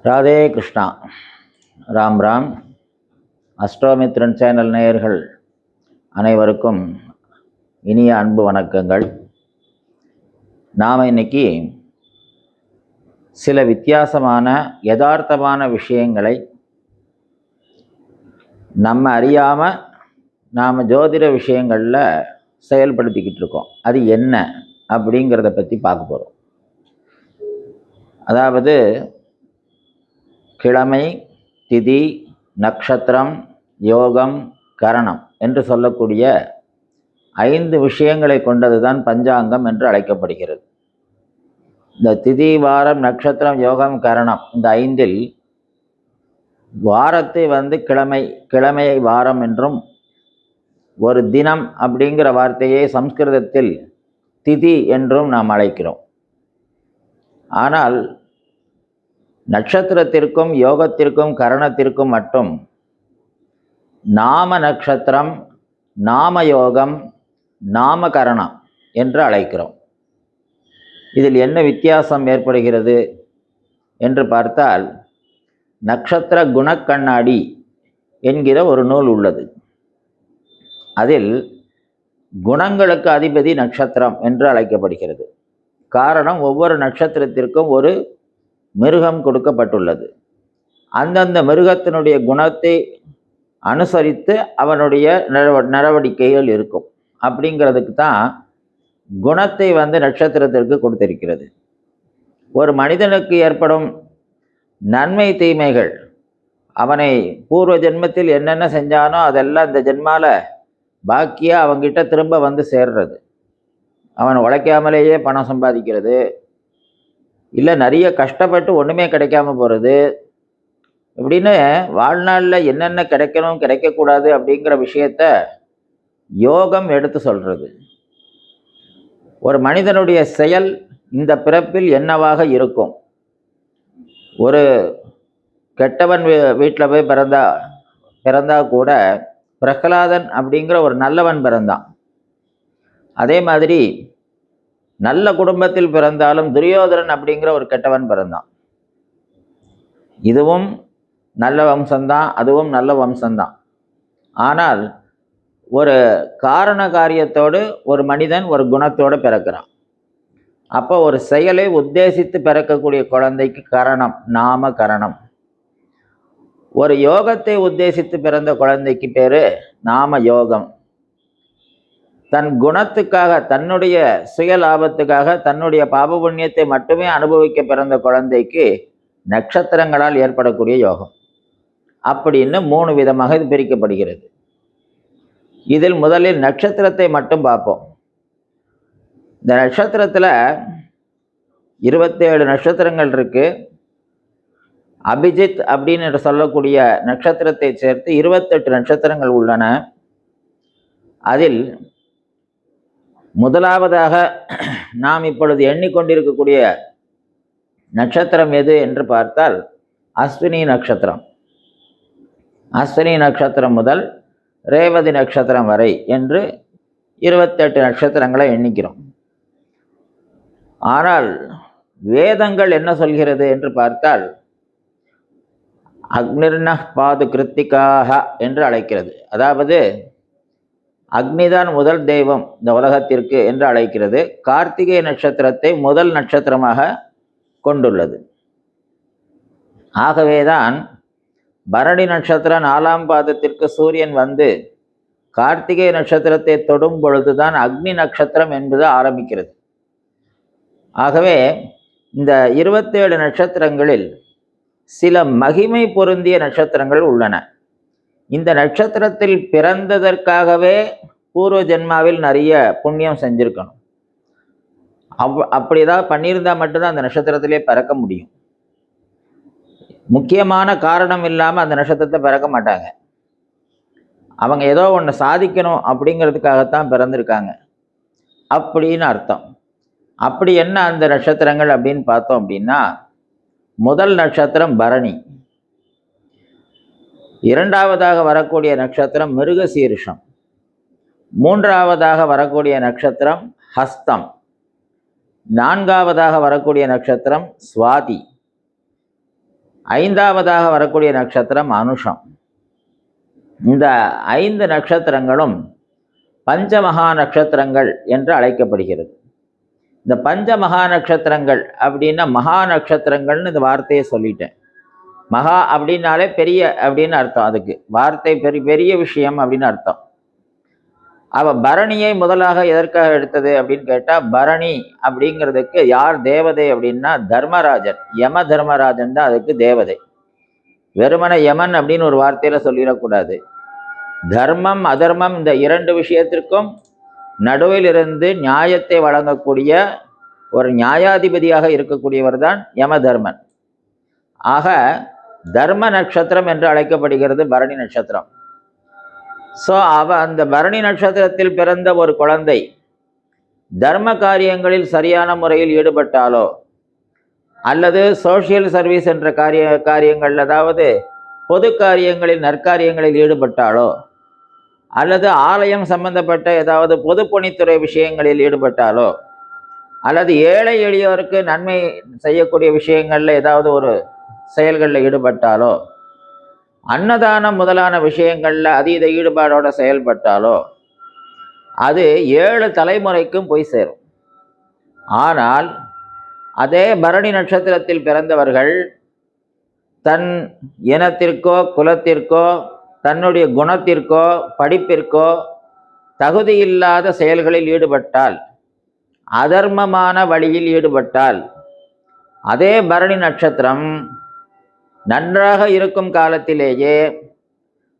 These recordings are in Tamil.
ராதே கிருஷ்ணா. ராம் ராம். அஸ்ட்ரோமித்ரன் சேனல் நேயர்கள் அனைவருக்கும் இனிய அன்பு வணக்கங்கள். நாம் இன்னைக்கு சில வித்தியாசமான யதார்த்தமான விஷயங்களை நம்ம அறியாமல் நாம் ஜோதிட விஷயங்களில் செயல்படுத்திக்கிட்டு இருக்கோம். அது என்ன அப்படிங்கிறத பற்றி பார்க்க போகிறோம். அதாவது கிழமை, திதி, நட்சத்திரம், யோகம், கரணம் என்று சொல்லக்கூடிய 5 விஷயங்களை கொண்டது தான் பஞ்சாங்கம் என்று அழைக்கப்படுகிறது. இந்த திதி, வாரம், நட்சத்திரம், யோகம், கரணம் இந்த 5இல் வாரத்தை கிழமையை வாரம் என்றும், ஒரு தினம் அப்படிங்கிற வார்த்தையை சம்ஸ்கிருதத்தில் திதி என்றும் நாம் அழைக்கிறோம். ஆனால் நட்சத்திரத்திற்கும் யோகத்திற்கும் கரணத்திற்கும் மட்டும் நாம நட்சத்திரம், நாம யோகம், நாம கரணம் என்று அழைக்கிறோம். இதில் என்ன வித்தியாசம் ஏற்படுகிறது என்று பார்த்தால், நட்சத்திர குணக்கண்ணாடி என்கிற ஒரு நூல் உள்ளது. அதில் குணங்களுக்கு அதிபதி நட்சத்திரம் என்று அழைக்கப்படுகிறது. காரணம், ஒவ்வொரு நட்சத்திரத்திற்கும் ஒரு மிருகம் கொடுக்கப்பட்டுள்ளது. அந்தந்த மிருகத்தினுடைய குணத்தை அனுசரித்து அவனுடைய நடவடிக்கைகள் இருக்கும். அப்படிங்கிறதுக்கு தான் குணத்தை நட்சத்திரத்திற்கு கொடுத்திருக்கிறது. ஒரு மனிதனுக்கு ஏற்படும் நன்மை தீமைகள், அவனை பூர்வ ஜென்மத்தில் என்னென்ன செஞ்சானோ அதெல்லாம் இந்த ஜென்மால பாக்கியாக அவங்கிட்ட திரும்ப சேர்றது. அவன் உழைக்காமலேயே பணம் சம்பாதிக்கிறது, இல்லை நிறைய கஷ்டப்பட்டு ஒன்றுமே கிடைக்காம போகிறது, இப்படின்னு வாழ்நாளில் என்னென்ன கிடைக்கணும் கிடைக்கக்கூடாது அப்படிங்கிற விஷயத்த யோகம் எடுத்து சொல்கிறது. ஒரு மனிதனுடைய செயல் இந்த பிறப்பில் என்னவாக இருக்கும். ஒரு கெட்டவன் வீட்டில் போய் பிறந்தா கூட பிரகலாதன் அப்படிங்கிற ஒரு நல்லவன் பிறந்தான். அதே மாதிரி நல்ல குடும்பத்தில் பிறந்தாலும் துரியோதனன் அப்படிங்கிற ஒரு கெட்டவன் பிறந்தான். இதுவும் நல்ல வம்சம்தான், அதுவும் நல்ல வம்சம்தான். ஆனால் ஒரு காரண காரியத்தோடு ஒரு மனிதன் ஒரு குணத்தோடு பிறக்கிறான். அப்போ ஒரு செயலை உத்தேசித்து பிறக்கக்கூடிய குழந்தைக்கு கரணம், நாம கரணம். ஒரு யோகத்தை உத்தேசித்து பிறந்த குழந்தைக்கு பேர் நாம யோகம். தன் குணத்துக்காக, தன்னுடைய சுய லாபத்துக்காக, தன்னுடைய பாப புண்ணியத்தை மட்டுமே அனுபவிக்க பிறந்த குழந்தைக்கு நட்சத்திரங்களால் ஏற்படக்கூடிய யோகம். அப்படின்னு 3 விதமாக இது பிரிக்கப்படுகிறது. இதில் முதலில் நட்சத்திரத்தை மட்டும் பார்ப்போம். இந்த நட்சத்திரத்தில் 27 நட்சத்திரங்கள் இருக்கு. அபிஜித் அப்படின்னு சொல்லக்கூடிய நட்சத்திரத்தை சேர்த்து 28 நட்சத்திரங்கள் உள்ளன. அதில் முதலாவதாக நாம் இப்பொழுது எண்ணிக்கொண்டிருக்கக்கூடிய நட்சத்திரம் எது என்று பார்த்தால் அஸ்வினி நட்சத்திரம். அஸ்வினி நட்சத்திரம் முதல் ரேவதி நட்சத்திரம் வரை என்று 28 நட்சத்திரங்களை எண்ணிக்கிறோம். ஆனால் வேதங்கள் என்ன சொல்கிறது என்று பார்த்தால் அக்னிர்ன பாது கிருத்திகாக என்று அழைக்கிறது. அதாவது அக்னிதான் முதல் தெய்வம் இந்த உலகத்திற்கு என்று அழைக்கிறது. கார்த்திகை நட்சத்திரத்தை முதல் நட்சத்திரமாக கொண்டுள்ளது. ஆகவேதான் பரணி நட்சத்திரம் 4ஆம் பாதத்திற்கு சூரியன் கார்த்திகை நட்சத்திரத்தை தொடும் பொழுதுதான் அக்னி நட்சத்திரம் என்பது ஆரம்பிக்கிறது. ஆகவே இந்த 27 நட்சத்திரங்களில் சில மகிமை பொருந்திய நட்சத்திரங்கள் உள்ளன. இந்த நட்சத்திரத்தில் பிறந்ததற்காகவே பூர்வ ஜென்மாவில் நிறைய புண்ணியம் செஞ்சிருக்கணும். அப்படிதான் பண்ணியிருந்தால் மட்டும்தான் அந்த நட்சத்திரத்திலே பிறக்க முடியும். முக்கியமான காரணம் இல்லாமல் அந்த நட்சத்திரத்தை பிறக்க மாட்டாங்க. அவங்க ஏதோ ஒன்று சாதிக்கணும் அப்படிங்கிறதுக்காகத்தான் பிறந்திருக்காங்க அப்படின்னு அர்த்தம். அப்படி என்ன அந்த நட்சத்திரங்கள் அப்படின்னு பார்த்தோம் அப்படின்னா, முதல் நட்சத்திரம் பரணி, இரண்டாவதாக வரக்கூடிய நட்சத்திரம் மிருகசீரிஷம், மூன்றாவதாக வரக்கூடிய நட்சத்திரம் ஹஸ்தம், நான்காவதாக வரக்கூடிய நட்சத்திரம் சுவாதி, ஐந்தாவதாக வரக்கூடிய நட்சத்திரம் அனுஷம். இந்த 5 நட்சத்திரங்களும் பஞ்சமகா நட்சத்திரங்கள் என்று அழைக்கப்படுகிறது. இந்த பஞ்சமகா நட்சத்திரங்கள் அப்படின்னா மகா நட்சத்திரங்கள்னு இந்த வார்த்தையை சொல்லிட்டேன். மகா அப்படின்னாலே பெரிய அப்படின்னு அர்த்தம். அதுக்கு வார்த்தை பெரிய விஷயம் அப்படின்னு அர்த்தம். பரணியை முதலாக எதற்காக எடுத்தது அப்படின்னு கேட்டால், பரணி அப்படிங்கிறதுக்கு யார் தேவதை அப்படின்னா தர்மராஜன், யம தர்மராஜன் தான் அதுக்கு தேவதை. வெறுமன யமன் அப்படின்னு ஒரு வார்த்தையில சொல்லிடக்கூடாது. தர்மம் அதர்மம் இந்த 2 விஷயத்திற்கும் நடுவில் இருந்து நியாயத்தை வழங்கக்கூடிய ஒரு நியாயாதிபதியாக இருக்கக்கூடியவர் தான் யம தர்மன். ஆக தர்ம நட்சத்திரம் என்று அழைக்கப்படுகிறது பரணி நட்சத்திரம். ஸோ அந்த பரணி நட்சத்திரத்தில் பிறந்த ஒரு குழந்தை தர்ம காரியங்களில் சரியான முறையில் ஈடுபட்டாலோ, அல்லது சோஷியல் சர்வீஸ் என்ற காரியங்கள், அதாவது பொது காரியங்களில் நற்காரியங்களில் ஈடுபட்டாலோ, அல்லது ஆலயம் சம்பந்தப்பட்ட ஏதாவது பொதுப்பணித்துறை விஷயங்களில் ஈடுபட்டாலோ, அல்லது ஏழை எளியோருக்கு நன்மை செய்யக்கூடிய விஷயங்களில் ஏதாவது ஒரு செயல்களில் ஈடுபட்டாலோ, அன்னதானம் முதலான விஷயங்களில் அதீத ஈடுபாடோடு செயல்பட்டாலோ அது 7 தலைமுறைக்கும் போய் சேரும். ஆனால் அதே பரணி நட்சத்திரத்தில் பிறந்தவர்கள் தன் இனத்திற்கோ குலத்திற்கோ தன்னுடைய குணத்திற்கோ படிப்பிற்கோ தகுதியில்லாத செயல்களில் ஈடுபட்டால், அதர்மமான வழியில் ஈடுபட்டால், அதே பரணி நட்சத்திரம் நன்றாக இருக்கும் காலத்திலேயே,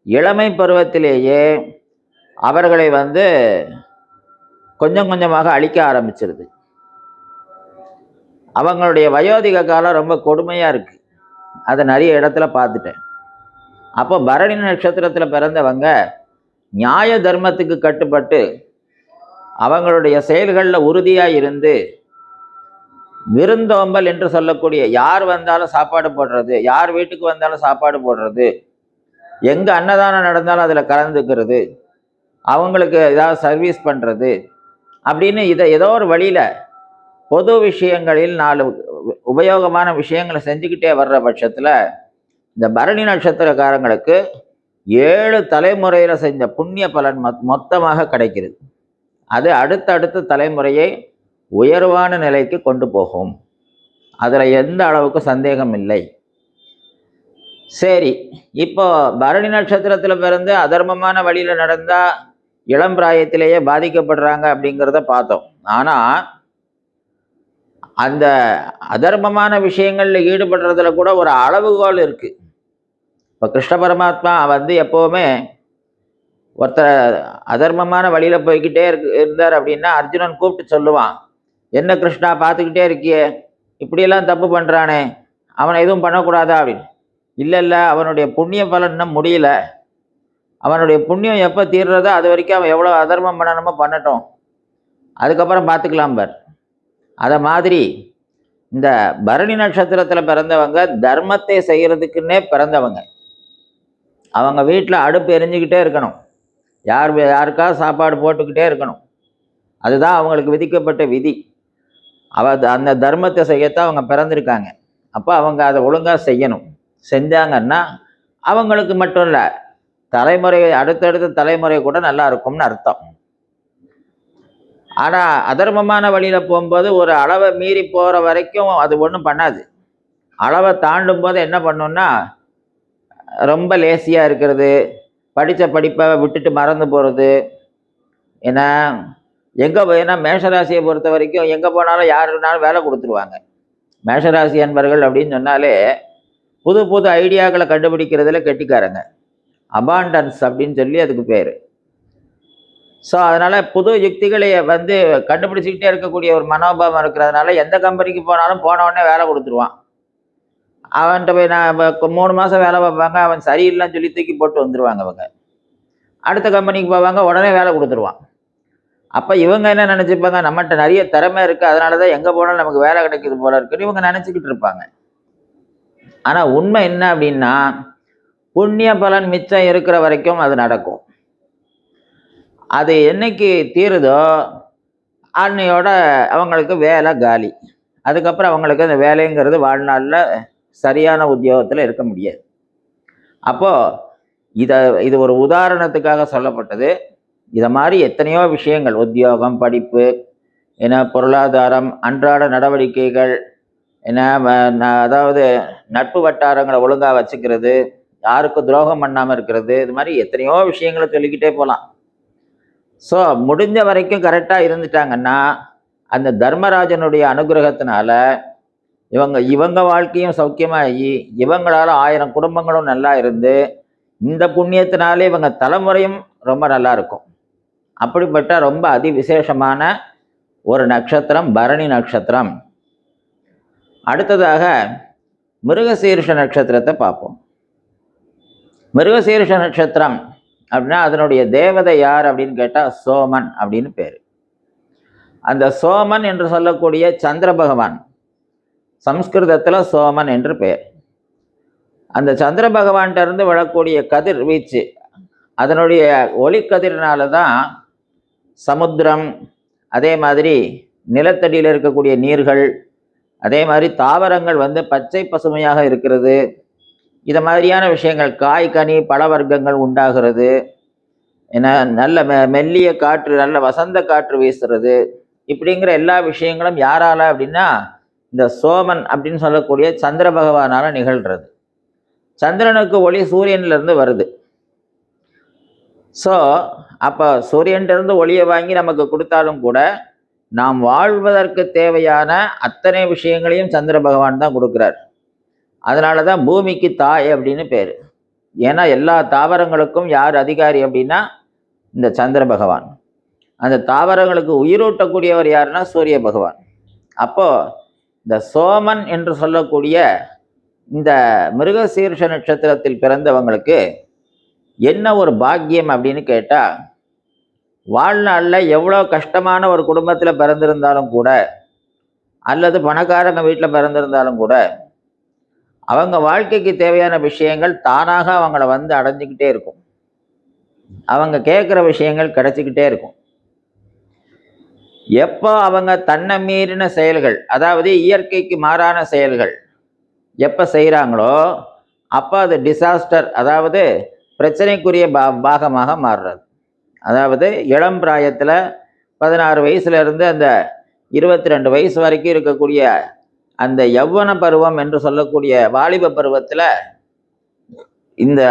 இளமை பருவத்திலேயே அவர்களை கொஞ்சம் கொஞ்சமாக அழிக்க ஆரம்பிச்சிருது. அவங்களுடைய வயோதிக காலம் ரொம்ப கொடுமையாக இருக்குது. அதை நிறைய இடத்துல பார்த்துட்டேன். அப்போ பரணி நட்சத்திரத்தில் பிறந்தவங்க நியாய தர்மத்துக்கு கட்டுப்பட்டு அவங்களுடைய செயல்களில் உறுதியாக இருந்து, விருந்தோம்பல் என்று சொல்லக்கூடிய யார் வந்தாலும் சாப்பாடு போடுறது, யார் வீட்டுக்கு வந்தாலும் சாப்பாடு போடுறது, எங்கே அன்னதானம் நடந்தாலும் அதில் கலந்துக்கிறது, அவங்களுக்கு ஏதாவது சர்வீஸ் பண்ணுறது அப்படின்னு இதை ஏதோ ஒரு வழியில் பொது விஷயங்களில் 4 உபயோகமான விஷயங்களை செஞ்சுக்கிட்டே வர்ற பட்சத்தில் இந்த பரணி நட்சத்திரக்காரங்களுக்கு 7 தலைமுறையில் செஞ்ச புண்ணிய பலன் மொத்தமாக கிடைக்கிறது. அது அடுத்த தலைமுறையை உயர்வான நிலைக்கு கொண்டு போகும். அதில் எந்த அளவுக்கு சந்தேகம் இல்லை. சரி, இப்போ பரணி நட்சத்திரத்தில் பிறந்து அதர்மமான வழியில் நடந்தால் இளம் பிராயத்திலேயே பாதிக்கப்படுறாங்க அப்படிங்கிறத பார்த்தோம். ஆனால் அந்த அதர்மமான விஷயங்களில் ஈடுபடுறதுல கூட ஒரு அளவுகோல் இருக்குது. இப்போ கிருஷ்ண பரமாத்மா எப்போவுமே ஒருத்தர் அதர்மமான வழியில் போய்கிட்டே இருந்தார் அப்படின்னா அர்ஜுனன் கூப்பிட்டு சொல்லுவான், என்ன கிருஷ்ணா பார்த்துக்கிட்டே இருக்கியே, இப்படியெல்லாம் தப்பு பண்ணுறானே, அவனை எதுவும் பண்ணக்கூடாதா அப்படின்னு. இல்லை, அவனுடைய புண்ணிய பலன் இன்னும் முடியல, அவனுடைய புண்ணியம் எப்போ தீர்றதோ அது வரைக்கும் அவன் எவ்வளோ அதர்மம் பண்ணணுமோ பண்ணட்டும், அதுக்கப்புறம் பார்த்துக்கலாம் பார். அதை மாதிரி இந்த பரணி நட்சத்திரத்தில் பிறந்தவங்க தர்மத்தை செய்கிறதுக்குன்னே பிறந்தவங்க. அவங்க வீட்டில் அடுப்பு எரிஞ்சுக்கிட்டே இருக்கணும், யாருக்காவது சாப்பாடு போட்டுக்கிட்டே இருக்கணும். அதுதான் அவங்களுக்கு விதிக்கப்பட்ட விதி. அந்த தர்மத்தை செய்யத்தான் அவங்க பிறந்திருக்காங்க. அப்போ அவங்க அதை ஒழுங்காக செய்யணும். செஞ்சாங்கன்னா அவங்களுக்கு மட்டும் இல்லை, அடுத்தடுத்த தலைமுறை கூட நல்லா இருக்கும்னு அர்த்தம். ஆனால் அதர்மமான வழியில் போகும்போது ஒரு அளவை மீறி போகிற வரைக்கும் அது ஒன்றும் பண்ணாது. அளவை தாண்டும் போது என்ன பண்ணுன்னா ரொம்ப லேசியாக இருக்கிறது, படித்த படிப்பை விட்டுட்டு மறந்து போகிறது. ஏன்னா மேஷராசியை பொறுத்த வரைக்கும் எங்கே போனாலும் யாருனாலும் வேலை கொடுத்துருவாங்க. மேஷராசி அன்பர்கள் அப்படின்னு சொன்னாலே புது புது ஐடியாக்களை கண்டுபிடிக்கிறதுல கெட்டிக்காரங்க. அபாண்டன்ஸ் அப்படின்னு சொல்லி அதுக்கு பேர். ஸோ அதனால் புது யுக்திகளை கண்டுபிடிச்சிக்கிட்டே இருக்கக்கூடிய ஒரு மனோபாவம் இருக்கிறதுனால எந்த கம்பெனிக்கு போனாலும் போனவுடனே வேலை கொடுத்துருவான். அவன்கிட்ட போய் நான் 3 மாதம் வேலை பார்ப்பாங்க, அவன் சரியில்லைன்னு சொல்லி தூக்கி போட்டு வந்துடுவாங்க. அவங்க அடுத்த கம்பெனிக்கு போவாங்க, உடனே வேலை கொடுத்துருவான். அப்போ இவங்க என்ன நினச்சிப்பாங்க, நம்மகிட்ட நிறைய திறமை இருக்குது, அதனால தான் எங்கே போனாலும் நமக்கு வேலை கிடைக்கிது போல இருக்குன்னு இவங்க நினச்சிக்கிட்டு இருப்பாங்க. ஆனால் உண்மை என்ன அப்படின்னா, புண்ணிய பலன் மிச்சம் இருக்கிற வரைக்கும் அது நடக்கும். அது என்னைக்கு தீருதோ அன்னையோட அவங்களுக்கு வேலை காலி. அதுக்கப்புறம் அவங்களுக்கு அந்த வேலைங்கிறது வாழ்நாளில் சரியான உத்தியோகத்தில் இருக்க முடியாது. அப்போது இது ஒரு உதாரணத்துக்காக சொல்லப்பட்டது. இதை மாதிரி எத்தனையோ விஷயங்கள், உத்தியோகம், படிப்பு, பொருளாதாரம், அன்றாட நடவடிக்கைகள், அதாவது நட்பு வட்டாரங்களை ஒழுங்காக வச்சுக்கிறது, யாருக்கும் துரோகம் பண்ணாமல் இருக்கிறது, இது மாதிரி எத்தனையோ விஷயங்களை சொல்லிக்கிட்டே போகலாம். ஸோ முடிஞ்ச வரைக்கும் கரெக்டாக இருந்துட்டாங்கன்னா அந்த தர்மராஜனுடைய அனுகிரகத்தினால இவங்க வாழ்க்கையும் சௌக்கியமாகி இவங்களால 1000 குடும்பங்களும் நல்லா இருந்து இந்த புண்ணியத்தினாலே இவங்க தலைமுறையும் ரொம்ப நல்லா இருக்கும். அப்படிப்பட்ட ரொம்ப அதிவிசேஷமான ஒரு நட்சத்திரம் பரணி நட்சத்திரம். அடுத்ததாக மிருகசீர்ஷ நட்சத்திரத்தை பார்ப்போம். மிருகசீர்ஷ நட்சத்திரம் அப்படின்னா அதனுடைய தேவதை யார் அப்படின்னு கேட்டால் சோமன் அப்படின்னு பேர். அந்த சோமன் என்று சொல்லக்கூடிய சந்திர பகவான், சம்ஸ்கிருதத்தில் சோமன் என்று பெயர். அந்த சந்திர பகவான்கிட்ட இருந்து விழக்கூடிய கதிர் வீச்சு, அதனுடைய ஒளிக்கதிரினால தான் சமுத்திரம், அதே மாதிரி நிலத்தடியில் இருக்கக்கூடிய நீர்கள், அதே மாதிரி தாவரங்கள் பச்சை பசுமையாக இருக்கிறது. இதை மாதிரியான விஷயங்கள், காய் கனி பழ வர்க்கங்கள் உண்டாகிறது, நல்ல மெல்லிய காற்று, நல்ல வசந்த காற்று வீசுறது, இப்படிங்கிற எல்லா விஷயங்களும் யாரால அப்படின்னா இந்த சோமன் அப்படின்னு சொல்லக்கூடிய சந்திர பகவானால நிகழ்கிறது. சந்திரனுக்கு ஒளி சூரியன்லேருந்து வருது. ஸோ அப்போ சூரியன்கிட்டருந்து ஒளியை வாங்கி நமக்கு கொடுத்தாலும் கூட நாம் வாழ்வதற்கு தேவையான அத்தனை விஷயங்களையும் சந்திர பகவான் தான் கொடுக்குறார். அதனால தான் பூமிக்கு தாய் அப்படின்னு பேர். ஏன்னா எல்லா தாவரங்களுக்கும் யார் அதிகாரி அப்படின்னா இந்த சந்திர பகவான். அந்த தாவரங்களுக்கு உயிரூட்டக்கூடியவர் யாருன்னா சூரிய பகவான். அப்போது இந்த சோமன் என்று சொல்லக்கூடிய இந்த மிருகசீர்ஷ நட்சத்திரத்தில் பிறந்தவங்களுக்கு என்ன ஒரு பாக்கியம் அப்படின்னு கேட்டால், வாழ்நாளில் எவ்வளோ கஷ்டமான ஒரு குடும்பத்தில் பிறந்திருந்தாலும் கூட, அல்லது பணக்காரங்க வீட்டில் பிறந்திருந்தாலும் கூட, அவங்க வாழ்க்கைக்கு தேவையான விஷயங்கள் தானாக அவங்கள அடைஞ்சிக்கிட்டே இருக்கும். அவங்க கேட்குற விஷயங்கள் கிடைச்சிக்கிட்டே இருக்கும். எப்போ அவங்க தன்னை மீறின செயல்கள், அதாவது இயற்கைக்கு மாறான செயல்கள் எப்போ செய்கிறாங்களோ அப்போ அது டிசாஸ்டர், அதாவது பிரச்சனைக்குரிய பாகமாக மாறுறது. அதாவது இளம் பிராயத்தில் 16 வயசுலேருந்து அந்த 22 வயசு வரைக்கும் இருக்கக்கூடிய அந்த யௌவன பருவம் என்று சொல்லக்கூடிய வாலிப பருவத்தில் இந்த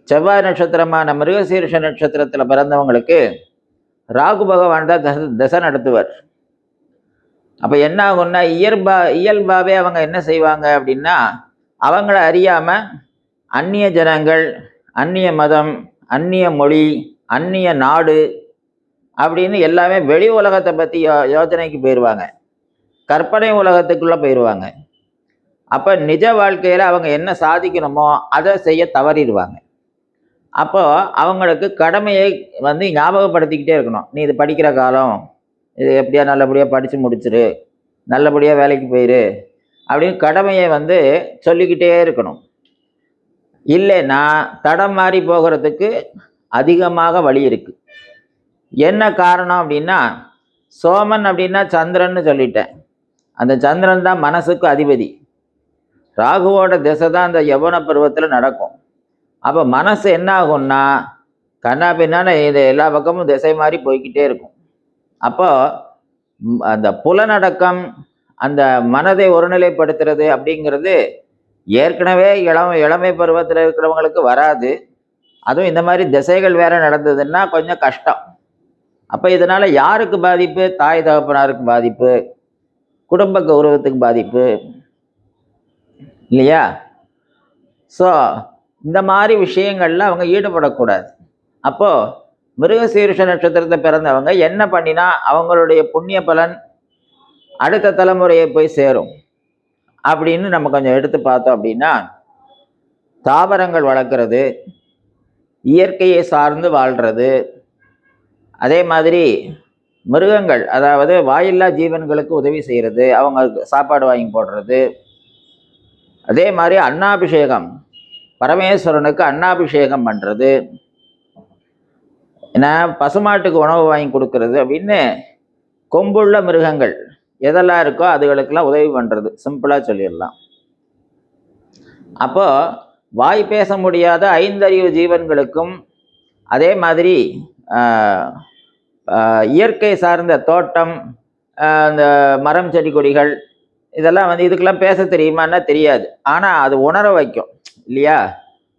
செவ்வாய் நட்சத்திரமான மிருகசீர்ஷ நட்சத்திரத்தில் பிறந்தவங்களுக்கு ராகு பகவான் தான் தசை நடத்துவர். அப்போ என்ன ஆகும்னா இயல்பாகவே அவங்க என்ன செய்வாங்க அப்படின்னா, அவங்கள அறியாமல் அந்நிய ஜனங்கள், அந்நிய மதம், அந்நிய மொழி, அந்நிய நாடு அப்படின்னு எல்லாமே வெளி உலகத்தை பற்றி யோசனைக்கு போயிடுவாங்க, கற்பனை உலகத்துக்குள்ளே போயிடுவாங்க. அப்போ நிஜ வாழ்க்கையில் அவங்க என்ன சாதிக்கணுமோ அதை செய்ய தவறிடுவாங்க. அப்போது அவங்களுக்கு கடமையை ஞாபகப்படுத்திக்கிட்டே இருக்கணும். நீ இது படிக்கிற காலம், இது எப்படியா நல்லபடியாக படித்து முடிச்சிரு, நல்லபடியாக வேலைக்கு போயிரு அப்படின்னு கடமையை சொல்லிக்கிட்டே இருக்கணும். இல்லைன்னா தடம் மாறி போகிறதுக்கு அதிகமாக வழி இருக்குது. என்ன காரணம் அப்படின்னா, சோமன் அப்படின்னா சந்திரன்னு சொல்லிட்டேன். அந்த சந்திரன் தான் மனசுக்கு அதிபதி. ராகுவோட திசை தான் அந்த யௌவன பருவத்தில் நடக்கும். அப்போ மனசு என்ன ஆகும்னா கண்ணா பின்னான இது எல்லா பக்கமும் திசை மாறி போய்கிட்டே இருக்கும். அப்போ அந்த புலனடக்கம், அந்த மனதை ஒருநிலைப்படுத்துறது அப்படிங்கிறது ஏற்கனவே இளமை பருவத்தில் இருக்கிறவங்களுக்கு வராது. அதுவும் இந்த மாதிரி திசைகள் வேற நடந்ததுன்னா கொஞ்சம் கஷ்டம். அப்போ இதனால் யாருக்கு பாதிப்பு? தாய் தகப்பனாருக்கு பாதிப்பு, குடும்ப கௌரவத்துக்கு பாதிப்பு இல்லையா? ஸோ இந்த மாதிரி விஷயங்கள்ல அவங்க ஈடுபடக்கூடாது. அப்போது மிருகசீர்ஷ நட்சத்திரத்தை பிறந்தவங்க என்ன பண்ணினா அவங்களுடைய புண்ணிய பலன் அடுத்த தலைமுறையை போய் சேரும் அப்படின்னு நம்ம கொஞ்சம் எடுத்து பார்த்தோம் அப்படின்னா, தாவரங்கள் வளர்க்குறது, இயற்கையை சார்ந்து வாழ்கிறது, அதே மாதிரி மிருகங்கள், அதாவது வாயில்லா ஜீவன்களுக்கு உதவி செய்கிறது, அவங்க சாப்பாடு வாங்கி போடுறது, அதே மாதிரி அன்னாபிஷேகம், பரமேஸ்வரனுக்கு அன்னாபிஷேகம் பண்ணுறது, ஏன்னா பசுமாட்டுக்கு உணவு வாங்கி கொடுக்கறது அப்படின்னு கொம்புள்ள மிருகங்கள் எதெல்லாம் இருக்கோ அதுகளுக்கெல்லாம் உதவி பண்ணுறது, சிம்பிளாக சொல்லிடலாம். அப்போ வாய் பேச முடியாத ஐந்தறிவு ஜீவன்களுக்கும் அதே மாதிரி இயற்கை சார்ந்த தோட்டம், அந்த மரம் செடி கொடிகள் இதெல்லாம் வந்து இதுக்கெல்லாம் பேச தெரியுமான்னா தெரியாது, ஆனால் அது உணர வைக்கும் இல்லையா?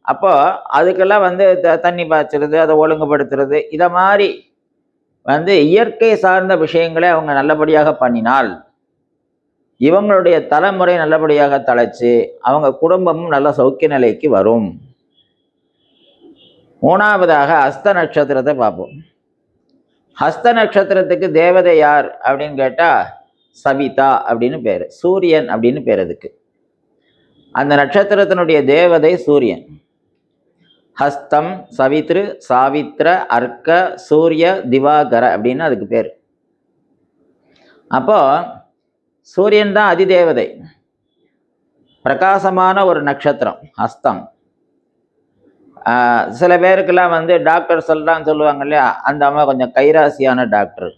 அப்போ அதுக்கெல்லாம் வந்து தண்ணி பாய்ச்சுறது, அதை ஒழுங்குபடுத்துறது, இதை மாதிரி வந்து இயற்கை சார்ந்த விஷயங்களை அவங்க நல்லபடியாக பண்ணினால் இவங்களுடைய தலைமுறை நல்லபடியாக தழைச்சு அவங்க குடும்பமும் நல்ல சௌக்கிய நிலைக்கு வரும். மூணாவதாக ஹஸ்த நட்சத்திரத்தை பார்ப்போம். ஹஸ்த நட்சத்திரத்துக்கு தேவதை யார் அப்படின்னு கேட்டால் சவிதா அப்படின்னு பேர், சூரியன் அப்படின்னு பேர் அதுக்கு. அந்த நட்சத்திரத்தினுடைய தேவதை சூரியன். ஹஸ்தம், சவித்ரு, சாவித்ர, அர்க்க, சூரிய, திவாகர அப்படின்னு அதுக்கு பேர். அப்போ சூரியன் தான் அதிதேவதை, பிரகாசமான ஒரு நட்சத்திரம் ஹஸ்தம். சில பேருக்கெல்லாம் வந்து டாக்டர் சொல்லுவாங்க இல்லையா, அந்த அம்மா கொஞ்சம் கைராசியான டாக்டர்.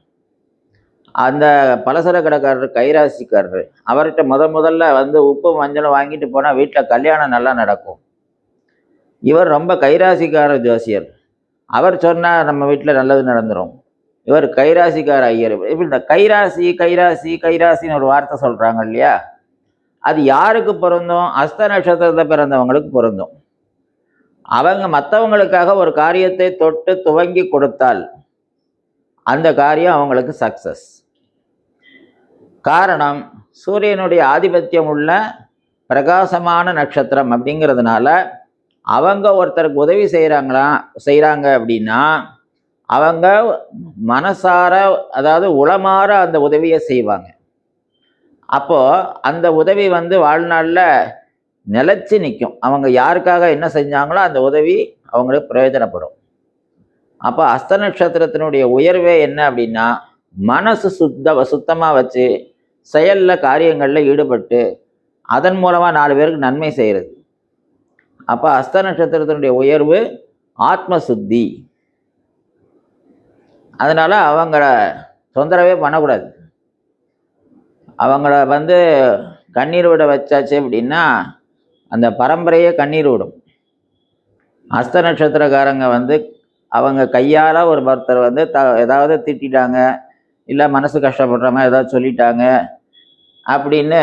அந்த பலசர கடைக்காரர் கைராசிக்காரர், அவர்கிட்ட முதல்ல வந்து உப்பு மஞ்சளும் வாங்கிட்டு போனால் வீட்டில் கல்யாணம் நல்லா நடக்கும். இவர் ரொம்ப கைராசிக்காரர் ஜோசியர், அவர் சொன்னால் நம்ம வீட்டில் நல்லது நடந்துடும். இவர் கைராசிக்கார ஐயர். இப்படி இந்த கைராசி கைராசி கைராசின்னு ஒரு வார்த்தை சொல்கிறாங்க இல்லையா, அது யாருக்கு பொருந்தும்? ஹஸ்த நட்சத்திரத்தை பிறந்தவங்களுக்கு பொருந்தும். அவங்க மற்றவங்களுக்காக ஒரு காரியத்தை தொட்டு துவங்கி கொடுத்தால் அந்த காரியம் அவங்களுக்கு சக்சஸ். காரணம், சூரியனுடைய ஆதிபத்தியம் உள்ள பிரகாசமான நட்சத்திரம் அப்படிங்கிறதுனால அவங்க ஒருத்தருக்கு உதவி செய்கிறாங்க அப்படின்னா அவங்க மனசார, அதாவது உளமாற அந்த உதவியை செய்வாங்க. அப்போது அந்த உதவி வந்து வாழ்நாளில் நிலைச்சி நிற்கும். அவங்க யாருக்காக என்ன செஞ்சாங்களோ அந்த உதவி அவங்களுக்கு பிரயோஜனப்படும். அப்போ ஹஸ்த நட்சத்திரத்தினுடைய உயர்வே என்ன அப்படின்னா, மனசு சுத்தமாக வச்சு செயலில் காரியங்களில் ஈடுபட்டு அதன் மூலமாக 4 பேருக்கு நன்மை செய்கிறது. அப்போ ஹஸ்த நட்சத்திரத்தினுடைய உயர்வு ஆத்ம சுத்தி. அதனால் அவங்கள தொந்தரவே பண்ணக்கூடாது. அவங்கள வந்து கண்ணீர் விட வச்சாச்சு அப்படின்னா அந்த பரம்பரையே கண்ணீர் விடும். ஹஸ்த நட்சத்திரக்காரங்க வந்து அவங்க கையால் ஒருத்தர் வந்து ஏதாவது திட்டாங்க, இல்லை மனசு கஷ்டப்படுற மாதிரி ஏதாவது சொல்லிட்டாங்க அப்படின்னு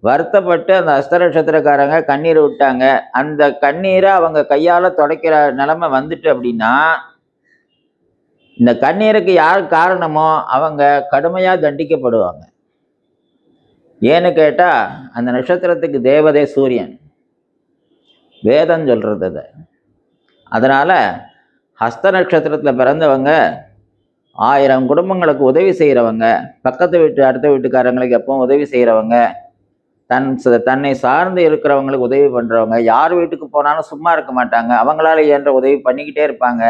வருத்தப்பட்டு அந்த ஹஸ்த நட்சத்திரக்காரங்க கண்ணீர் விட்டாங்க, அந்த கண்ணீரை அவங்க கையால் துடைக்கிற நிலைமை வந்துட்டு அப்படின்னா இந்த கண்ணீருக்கு யார் காரணமோ அவங்க கடுமையாக தண்டிக்கப்படுவாங்க. ஏன்னு கேட்டால் அந்த நட்சத்திரத்துக்கு தேவதை சூரியன், வேதம் சொல்கிறது அதை. அதனால் ஹஸ்த நட்சத்திரத்தில் பிறந்தவங்க 1000 குடும்பங்களுக்கு உதவி செய்கிறவங்க, பக்கத்து வீட்டு அடுத்த வீட்டுக்காரங்களுக்கு எப்பவும் உதவி செய்கிறவங்க, தன்னை சார்ந்து இருக்கிறவங்களுக்கு உதவி பண்ணுறவங்க, யார் வீட்டுக்கு போனாலும் சும்மா இருக்க மாட்டாங்க, அவங்களால இயன்ற உதவி பண்ணிக்கிட்டே இருப்பாங்க.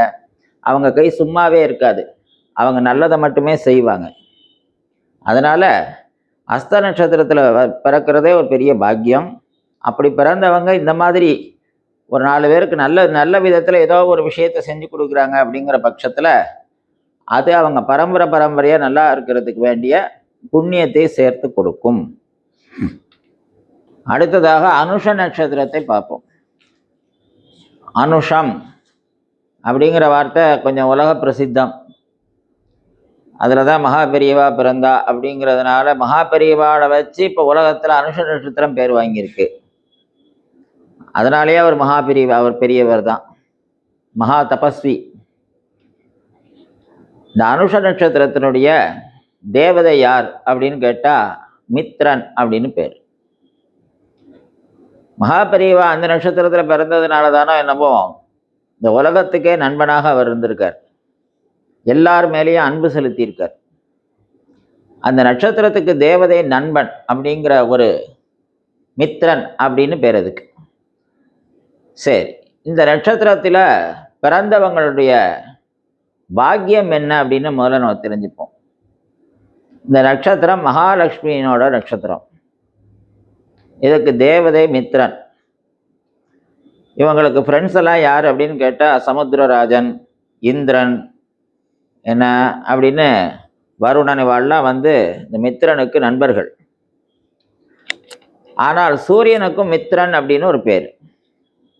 அவங்க கை சும்மாவே இருக்காது, அவங்க நல்லதை மட்டுமே செய்வாங்க. அதனால் ஹஸ்த நட்சத்திரத்தில் பிறக்கிறதே ஒரு பெரிய பாக்கியம். அப்படி பிறந்தவங்க இந்த மாதிரி ஒரு 4 பேருக்கு நல்ல விதத்தில் ஏதோ ஒரு விஷயத்தை செஞ்சு கொடுக்குறாங்க அப்படிங்கிற பட்சத்தில் அது அவங்க பரம்பரையாக நல்லா இருக்கிறதுக்கு வேண்டிய புண்ணியத்தை சேர்த்து கொடுக்கும். அடுத்ததாக அனுஷ நட்சத்திரத்தை பார்ப்போம். அனுஷம் அப்படிங்கிற வார்த்தை கொஞ்சம் உலக பிரசித்தம். அதில் தான் மகா பெரியவா பிறந்தா அப்படிங்கிறதுனால மகா பெரியவாவை வச்சு இப்போ உலகத்தில் அனுஷ நட்சத்திரம் பேர் வாங்கியிருக்கு. அதனாலேயே அவர் மகா பெரியவா, அவர் பெரியவர் தான், மகா தபஸ்வி. இந்த அனுஷ நட்சத்திரத்தினுடைய தேவதை யார் அப்படின்னு கேட்டால் மித்ரன் அப்படின்னு பேர். மகா பெரியவா அந்த நட்சத்திரத்தில் பிறந்ததுனால தானோ என்னமோ இந்த உலகத்துக்கே நண்பனாக அவர் இருந்திருக்கார், எல்லார் மேலேயும் அன்பு செலுத்தியிருக்கார். அந்த நட்சத்திரத்துக்கு தேவதை நண்பன் அப்படிங்கிற ஒரு மித்ரன் அப்படின்னு பேர் அதுக்கு. சரி, இந்த நட்சத்திரத்தில் பிறந்தவங்களுடைய பாக்கியம் என்ன அப்படின்னு முதல்ல நம்ம தெரிஞ்சுப்போம். இந்த நட்சத்திரம் மகாலட்சுமியினோட நட்சத்திரம். இதுக்கு தேவதை மித்ரன். இவங்களுக்கு ஃப்ரெண்ட்ஸ் எல்லாம் யார் அப்படின்னு கேட்டால் சமுத்திரராஜன், இந்திரன் என்ன அப்படின்னு வருணன் இவாள்லாம் இந்த மித்திரனுக்கு நண்பர்கள். ஆனால் சூரியனுக்கும் மித்திரன் அப்படின்னு ஒரு பேர்,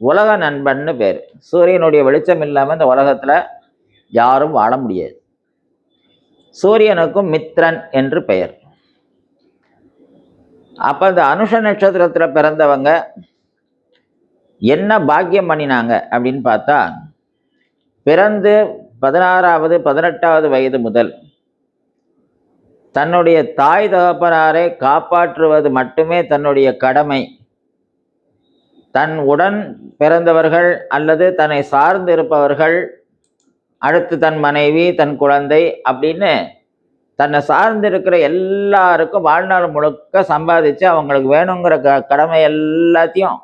உலக நண்பன்னு பேர். சூரியனுடைய வெளிச்சம் இல்லாமல் இந்த உலகத்தில் யாரும் வாழ முடியாது. சூரியனுக்கும் மித்திரன் என்று பெயர். அப்போ இந்த அனுஷ நட்சத்திரத்தில் பிறந்தவங்க என்ன பாக்கியம் பண்ணினாங்க அப்படின்னு பார்த்தா, பிறந்து 16வது 18வது வயது முதல் தன்னுடைய தாய் தகப்பனாரை காப்பாற்றுவது மட்டுமே தன்னுடைய கடமை. தன் உடன் பிறந்தவர்கள் அல்லது தன்னை சார்ந்து இருப்பவர்கள், அடுத்து தன் மனைவி, தன் குழந்தை அப்படின்னு தன்னை சார்ந்து இருக்கிற எல்லாருக்கும் வாழ்நாள் முழுக்க சம்பாதிச்சு அவங்களுக்கு வேணுங்கிற கடமை எல்லாத்தையும்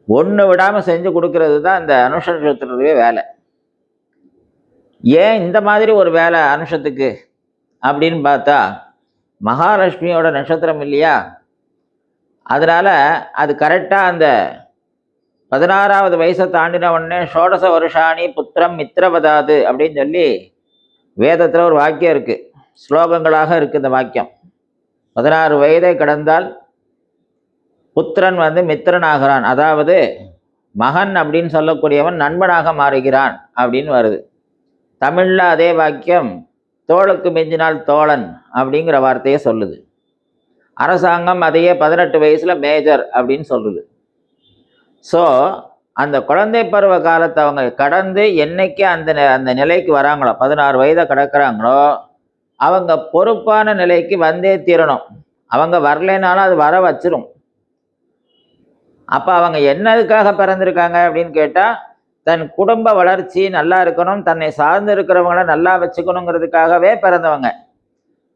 ஒன்று விடாமல் செஞ்சு கொடுக்கறது தான் இந்த அனுஷ நட்சத்திரத்துடைய வேலை. ஏன் இந்த மாதிரி ஒரு வேலை அனுஷத்துக்கு அப்படின்னு பார்த்தா, மகாலட்சுமியோட நட்சத்திரம் இல்லையா, அதனால அது கரெக்டாக அந்த 16வது வயசை தாண்டின உடனே ஷோடச வருஷாணி புத்திரம் மித்திரவதாது அப்படின்னு சொல்லி வேதத்தில் ஒரு வாக்கியம் இருக்குது, ஸ்லோகங்களாக இருக்குது. இந்த வாக்கியம் 16 வயதை கடந்தால் புத்திரன் மித்திரன் ஆகிறான், அதாவது மகன் அப்படின்னு சொல்லக்கூடியவன் நண்பனாக மாறுகிறான் அப்படின்னு வருது. தமிழில் அதே வாக்கியம் தோளுக்கு மிஞ்சினால் தோழன் அப்படிங்கிற வார்த்தையை சொல்லுது. அரசாங்கம் அதையே 18 வயசில் மேஜர் அப்படின்னு சொல்லுது. ஸோ அந்த குழந்தை பருவ காலத்தை அவங்க கடந்து என்னைக்கு அந்த நிலைக்கு வராங்களோ, 16 வயதை கடக்கிறாங்களோ, அவங்க பொறுப்பான நிலைக்கு வந்தே தீரணும். அவங்க வரலைனாலும் அது வர வச்சிரும். அப்போ அவங்க என்னதுக்காக பிறந்திருக்காங்க அப்படின்னு கேட்டால், தன் குடும்ப வளர்ச்சி நல்லா இருக்கணும், தன்னை சார்ந்து இருக்கிறவங்கள நல்லா வச்சுக்கணுங்கிறதுக்காகவே பிறந்தவங்க.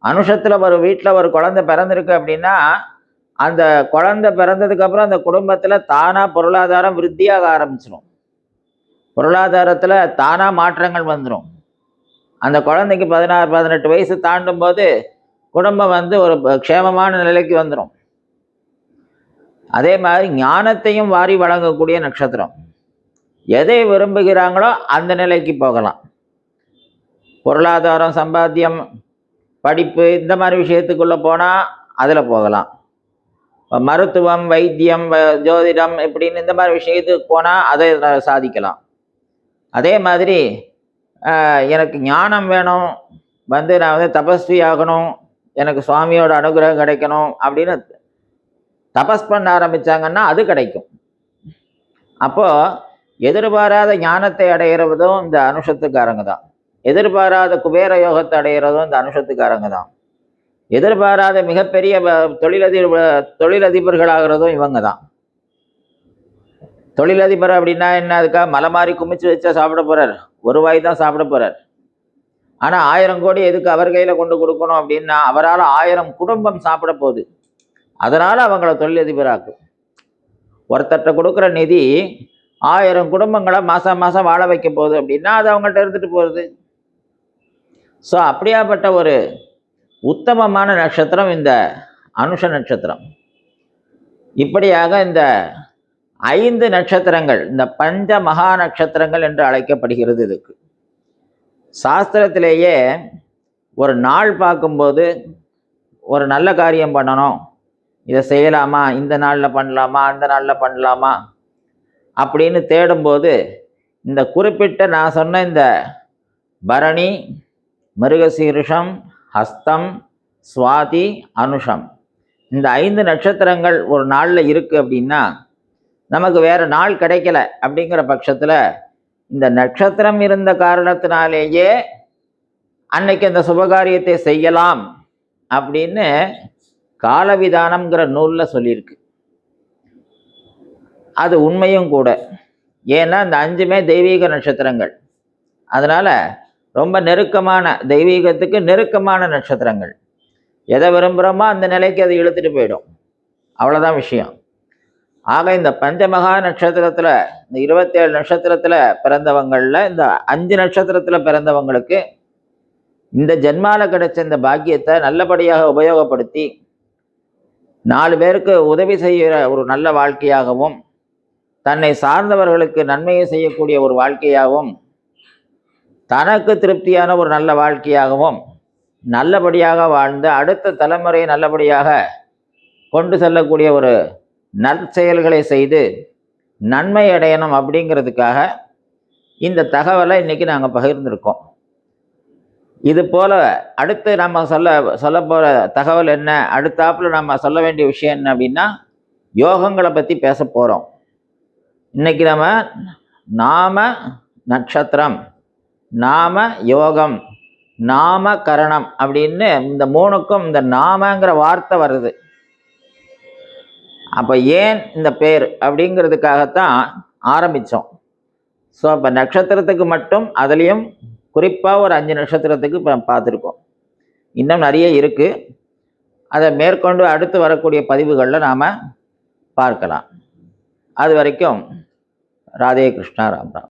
அனுஷத்தில் ஒரு வீட்டில் ஒரு குழந்தை பிறந்திருக்கு அப்படின்னா, அந்த குழந்தை பிறந்ததுக்கப்புறம் அந்த குடும்பத்தில் தானாக பொருளாதாரம் விருத்தியாக ஆரம்பிச்சிடும். பொருளாதாரத்தில் தானாக மாற்றங்கள் வந்துடும். அந்த குழந்தைக்கு 16 18 வயசு தாண்டும் போது குடும்பம் ஒரு க்ஷேமமான நிலைக்கு வந்துடும். அதே மாதிரி ஞானத்தையும் வாரி வழங்கக்கூடிய நட்சத்திரம். எதை விரும்புகிறாங்களோ அந்த நிலைக்கு போகலாம். பொருளாதாரம், சம்பாத்தியம், படிப்பு இந்த மாதிரி விஷயத்துக்குள்ளே போனால் அதில் போகலாம். மருத்துவம், வைத்தியம், ஜோதிடம் இப்படின்னு இந்த மாதிரி விஷயத்துக்கு போனால் அதை சாதிக்கலாம். அதே மாதிரி எனக்கு ஞானம் வேணும், நான் தபஸ்வி ஆகணும், எனக்கு சுவாமியோட அனுகிரகம் கிடைக்கணும் அப்படின்னு தபஸ் பண்ண ஆரம்பித்தாங்கன்னா அது கிடைக்கும். அப்போது எதிர்பாராத ஞானத்தை அடைகிறதும் இந்த அனுஷத்துக்காரங்க தான். எதிர்பாராத குபேர யோகத்தை அடைகிறதும் இந்த அனுஷத்துக்காரங்க தான். எதிர்பாராத மிகப்பெரிய தொழிலதிபர்களாகிறதும் இவங்க தான். தொழிலதிபர் அப்படின்னா என்ன, அதுக்காக மலை மாதிரி குமிச்சு வச்சா சாப்பிட போகிறார், ஒரு வாய் தான் சாப்பிட போகிறார். ஆனால் 1000 கோடி எதுக்கு அவர் கையில் கொண்டு கொடுக்கணும் அப்படின்னா, அவரால் 1000 குடும்பம் சாப்பிட போகுது. அதனால் அவங்கள தொழிலதிபராக்கும். ஒருத்தட்ட கொடுக்குற நிதி 1000 குடும்பங்களை மாதம் மாதம் வாழ வைக்க போகுது அப்படின்னா அது அவங்கள்ட்ட இருந்துட்டு போகிறது. ஸோ அப்படியாப்பட்ட ஒரு உத்தமமான நட்சத்திரம் இந்த அனுஷ நட்சத்திரம். இப்படியாக இந்த 5 நட்சத்திரங்கள், இந்த பஞ்ச மகா நட்சத்திரங்கள் என்று அழைக்கப்படுகிறது. இதுக்கு சாஸ்திரத்திலேயே ஒரு நாள் பார்க்கும்போது, ஒரு நல்ல காரியம் பண்ணணும், இதை செய்யலாமா, இந்த நாளில் பண்ணலாமா, அந்த நாளில் பண்ணலாமா அப்படின்னு தேடும்போது, இந்த குறிப்பிட்ட நான் சொன்ன இந்த பரணி, மிருகசீரிஷம், ஹஸ்தம், சுவாதி, அனுஷம், இந்த 5 நட்சத்திரங்கள் ஒரு நாளில் இருக்குது அப்படின்னா, நமக்கு வேறு நாள் கிடைக்கல அப்படிங்கிற பட்சத்தில் இந்த நட்சத்திரம் இருந்த காரணத்தினாலேயே அன்னைக்கு அந்த சுபகாரியத்தை செய்யலாம் அப்படின்னு காலவிதானம்ங்கிற நூலில் சொல்லியிருக்கு. அது உண்மையும் கூட. ஏன்னா இந்த 5மே தெய்வீக நட்சத்திரங்கள். அதனால் ரொம்ப நெருக்கமான, தெய்வீகத்துக்கு நெருக்கமான நட்சத்திரங்கள். எதை விரும்புகிறோமோ அந்த நிலைக்கு அது இழுத்துட்டு போயிடும். அவ்வளோதான் விஷயம். ஆக இந்த பஞ்சமகா நட்சத்திரத்தில், இந்த 27 நட்சத்திரத்தில் பிறந்தவங்களில் இந்த 5 நட்சத்திரத்தில் பிறந்தவங்களுக்கு இந்த ஜென்மாவில் கிடைச்ச இந்த பாக்கியத்தை நல்லபடியாக உபயோகப்படுத்தி 4 பேருக்கு உதவி செய்கிற ஒரு நல்ல வாழ்க்கையாகவும், தன்னை சார்ந்தவர்களுக்கு நன்மையை செய்யக்கூடிய ஒரு வாழ்க்கையாகவும் தனக்கு திருப்தியான ஒரு நல்ல வாழ்க்கையாகவும் நல்லபடியாக வாழ்ந்து அடுத்த தலைமுறையை நல்லபடியாக கொண்டு செல்லக்கூடிய ஒரு நற்செயல்களை செய்து நன்மை அடையணும் அப்படிங்கிறதுக்காக இந்த தகவலை இன்றைக்கி நாங்கள் பகிர்ந்திருக்கோம். இது போல் அடுத்து நம்ம சொல்ல போகிற தகவல் என்ன, அடுத்தாப்புல நம்ம சொல்ல வேண்டிய விஷயம் என்ன அப்படின்னா, யோகங்களை பற்றி பேச போகிறோம். இன்னைக்கு நம்ம நாம நட்சத்திரம், நாம யோகம், நாம கரணம் அப்படின்னு இந்த மூணுக்கும் இந்த நாமங்கிற வார்த்தை வருது. அப்போ ஏன் இந்த பேர் அப்படிங்கிறதுக்காகத்தான் ஆரம்பித்தோம். ஸோ அப்போ நட்சத்திரத்துக்கு மட்டும் அதுலேயும் குறிப்பாக ஒரு 5 நட்சத்திரத்துக்கு இப்போ பார்த்துருக்கோம். இன்னும் நிறைய இருக்குது. அதை மேற்கொண்டு அடுத்து வரக்கூடிய பதிவுகளில் நாம் பார்க்கலாம். அது வரைக்கும் ராதே கிருஷ்ணா, ராம் ராம்.